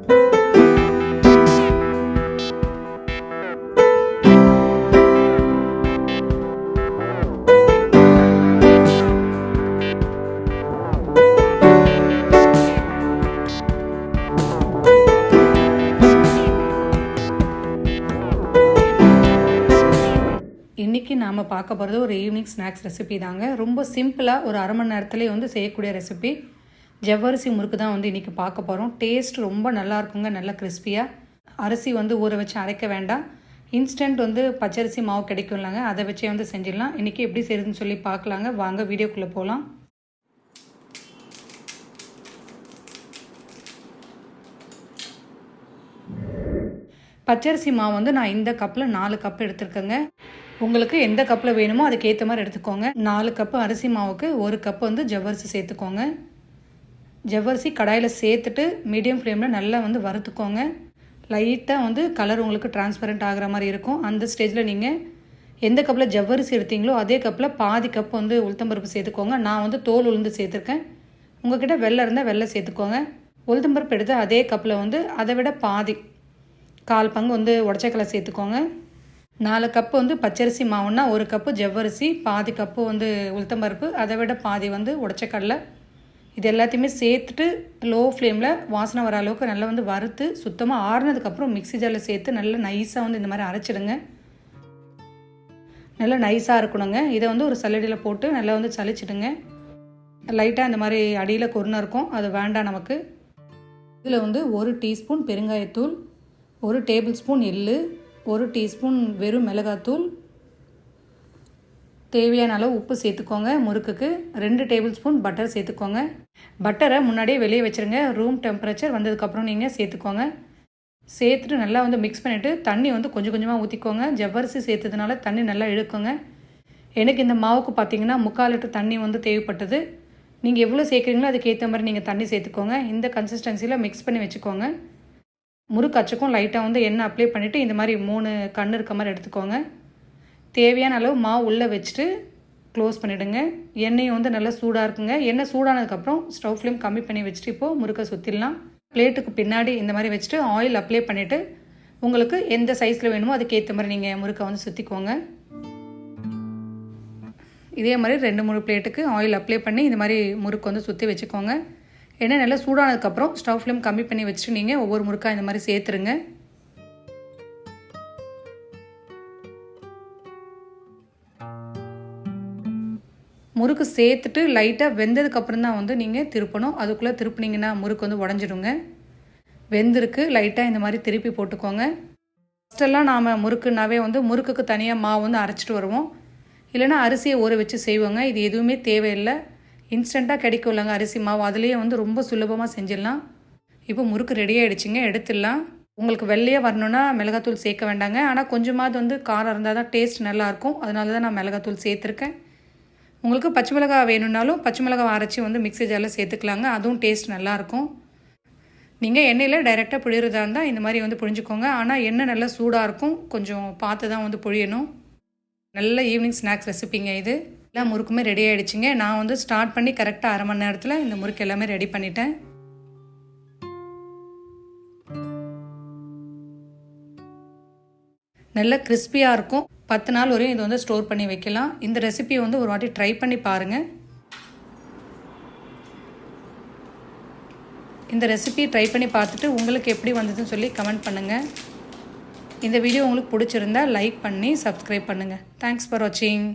இன்றைக்கி நாம் பார்க்க போகிறது ஒரு ஈவினிங் ஸ்நாக்ஸ் ரெசிபி தாங்க. ரொம்ப சிம்பிளாக ஒரு அரை மணி நேரத்துலேயே வந்து செய்யக்கூடிய ரெசிபி. ஜவ்வரிசி முறுக்கு தான் வந்து இன்றைக்கி பார்க்க போகிறோம். டேஸ்ட் ரொம்ப நல்லா இருக்குங்க, நல்லா கிறிஸ்பியாக. அரிசி வந்து ஊற வச்சு அரைக்க வேண்டாம். இன்ஸ்டன்ட் வந்து பச்சரிசி மாவு கிடைக்கும்லாங்க, அதை வச்சே வந்து செஞ்சிடலாம். இன்றைக்கி எப்படி செய்யுதுன்னு சொல்லி பார்க்கலாங்க. வாங்க வீடியோக்குள்ளே போகலாம். பச்சரிசி மாவு வந்து நான் இந்த கப்பில் 4 கப் எடுத்துருக்கேங்க. உங்களுக்கு எந்த கப்பில் வேணுமோ அதுக்கேற்ற மாதிரி எடுத்துக்கோங்க. 4 கப்பு அரிசி மாவுக்கு 1 கப் வந்து ஜவ்வரிசி சேர்த்துக்கோங்க. ஜவ்வரிசி கடாயில் சேர்த்துட்டு மீடியம் ஃப்ளேமில் நல்லா வந்து வறுத்துக்கோங்க. லைட்டாக வந்து கலர் உங்களுக்கு டிரான்ஸ்பரண்ட் ஆகிற மாதிரி இருக்கும். அந்த ஸ்டேஜில் நீங்கள் எந்த கப்பில் ஜவ்வரிசி எடுத்தீங்களோ அதே கப்பில் பாதி கப் வந்து உளுத்தம்பருப்பு சேர்த்துக்கோங்க. நான் வந்து தோல் உளுந்து சேர்த்துருக்கேன். உங்கள்கிட்ட வெள்ளை இருந்தால் வெள்ளை சேர்த்துக்கோங்க. உளுத்தம்பருப்பு எடுத்து அதே கப்பில் வந்து அதை விட பாதி 1/4 பங்கு வந்து உடச்சக்கடலை சேர்த்துக்கோங்க. 4 கப்பு வந்து பச்சரிசி மாவுன்னா 1 கப்பு ஜவ்வரிசி, பாதி கப்பு வந்து உளுத்தம்பருப்பு, அதை விட பாதி வந்து உடச்சக்கடலை. இது எல்லாத்தையுமே சேர்த்துட்டு லோ ஃப்ளேமில் வாசனை வர அளவுக்கு நல்லா வந்து வறுத்து சுத்தமாக ஆறுனதுக்கப்புறம் மிக்ஸி ஜாரில் சேர்த்து நல்லா நைஸாக வந்து இந்த மாதிரி அரைச்சிடுங்க. நல்லா நைஸாக இருக்கணுங்க. இதை வந்து ஒரு சல்லடையில் போட்டு நல்லா வந்து சலிச்சிடுங்க. லைட்டாக இந்த மாதிரி அடியில் கொருணை இருக்கும், அது வேண்டாம் நமக்கு. இதில் வந்து 1 டீஸ்பூன் பெருங்காயத்தூள், 1 டேபிள் ஸ்பூன் எள்ளு, 1 டீஸ்பூன் வெறும் மிளகாத்தூள், தேவையான அளவு உப்பு சேர்த்துக்கோங்க. முறுக்குக்கு 2 டேபிள் ஸ்பூன் பட்டர் சேர்த்துக்கோங்க. பட்டரை முன்னாடியே வெளியே வச்சுருங்க. ரூம் டெம்பரேச்சர் வந்ததுக்கப்புறம் நீங்கள் சேர்த்துக்கோங்க. சேர்த்துட்டு நல்லா வந்து மிக்ஸ் பண்ணிவிட்டு தண்ணி வந்து கொஞ்சம் கொஞ்சமாக ஊற்றிக்கோங்க. ஜவ்வரிசி சேர்த்ததுனால தண்ணி நல்லா இழுக்குங்க. எனக்கு இந்த மாவுக்கு பார்த்தீங்கன்னா 3/4 லிட்டர் தண்ணி வந்து தேவைப்பட்டது. நீங்கள் எவ்வளோ சேர்க்குறீங்களோ அதுக்கேற்ற மாதிரி நீங்கள் தண்ணி சேர்த்துக்கோங்க. இந்த கன்சிஸ்டன்சியில் மிக்ஸ் பண்ணி வச்சுக்கோங்க. முறுக்கு அச்சுக்கும் லைட்டாக வந்து எண்ணெய் அப்ளை பண்ணிவிட்டு இந்த மாதிரி 3 கண் இருக்க மாதிரி எடுத்துக்கோங்க. தேவையான அளவு மாவு உள்ளே வச்சுட்டு க்ளோஸ் பண்ணிவிடுங்க. எண்ணெயும் வந்து நல்லா சூடாக இருக்குங்க. எண்ணெய் சூடானதுக்கப்புறம் ஸ்டவ் ஃப்ளேம் கம்மி பண்ணி வச்சுட்டு இப்போது முறுக்கை சுற்றிடலாம். பிளேட்டுக்கு பின்னாடி இந்த மாதிரி வச்சுட்டு ஆயில் அப்ளை பண்ணிவிட்டு உங்களுக்கு எந்த சைஸில் வேணுமோ அதுக்கேற்ற மாதிரி நீங்கள் முறுக்கை வந்து சுற்றிக்கோங்க. இதே மாதிரி 2-3 பிளேட்டுக்கு ஆயில் அப்ளை பண்ணி இந்த மாதிரி முறுக்கு வந்து சுற்றி வச்சுக்கோங்க. எண்ணெய் நல்லா சூடானதுக்கப்புறம் ஸ்டவ் ஃப்ளேம் கம்மி பண்ணி வச்சுட்டு நீங்கள் ஒவ்வொரு முறுக்காக இந்த மாதிரி சேர்த்துருங்க. முறுக்கு சேர்த்துட்டு லைட்டாக வெந்ததுக்கப்புறம் தான் வந்து நீங்கள் திருப்பணும். அதுக்குள்ளே திருப்பினீங்கன்னா முறுக்கு வந்து உடஞ்சிடுங்க. வெந்திருக்கு, லைட்டாக இந்த மாதிரி திருப்பி போட்டுக்கோங்க. ஃபஸ்ட்டெல்லாம் நாம் முறுக்குனாவே வந்து முறுக்குக்கு தனியாக மாவு வந்து அரைச்சிட்டு வருவோம், இல்லைனா அரிசியை ஊற வச்சு செய்வோங்க. இது எதுவுமே தேவையில்லை. இன்ஸ்டண்ட்டாக கிடைக்கும் இல்லைங்க அரிசி மாவு, அதுலேயே வந்து ரொம்ப சுலபமாக செஞ்சிடலாம். இப்போ முறுக்கு ரெடி ஆகிடுச்சிங்க, எடுத்துடலாம். உங்களுக்கு வெள்ளையாக வரணுன்னா மிளகாத்தூள் சேர்க்க வேண்டாங்க. ஆனால் கொஞ்சமாவது வந்து காரம் இருந்தால் தான் டேஸ்ட் நல்லாயிருக்கும். அதனால தான் நான் மிளகாத்தூள் சேர்த்துருக்கேன். உங்களுக்கு பச்சை மிளகா வேணும்னாலும் பச்சை மிளகா அரைச்சி வந்து மிக்ஸி ஜாரில் சேர்த்துக்கலாங்க, அதுவும் டேஸ்ட் நல்லாயிருக்கும். நீங்கள் எண்ணெயில் டைரெக்டாக புழியறதா இருந்தால் இந்த மாதிரி வந்து புழிஞ்சிக்கோங்க. ஆனால் எண்ணெய் நல்லா சூடாக இருக்கும், கொஞ்சம் பார்த்து தான் வந்து புழியணும். நல்ல ஈவினிங் ஸ்நாக்ஸ் ரெசிபிங்க இது. எல்லாம் முறுக்குமே ரெடி ஆகிடுச்சிங்க. நான் வந்து ஸ்டார்ட் பண்ணி கரெக்டாக அரை மணி நேரத்தில் இந்த முறுக்கு எல்லாமே ரெடி பண்ணிட்டேன். நல்லா கிறிஸ்பியாக இருக்கும். 10 நாள் வரையும் இது வந்து ஸ்டோர் பண்ணி வைக்கலாம். இந்த ரெசிபியை வந்து ஒரு வாட்டி ட்ரை பண்ணி பாருங்கள். இந்த ரெசிபியை ட்ரை பண்ணி பார்த்துட்டு உங்களுக்கு எப்படி வந்ததுன்னு சொல்லி கமெண்ட் பண்ணுங்கள். இந்த வீடியோ உங்களுக்கு பிடிச்சிருந்தா லைக் பண்ணி சப்ஸ்கிரைப் பண்ணுங்கள். தேங்க்ஸ் ஃபார் வாட்சிங்.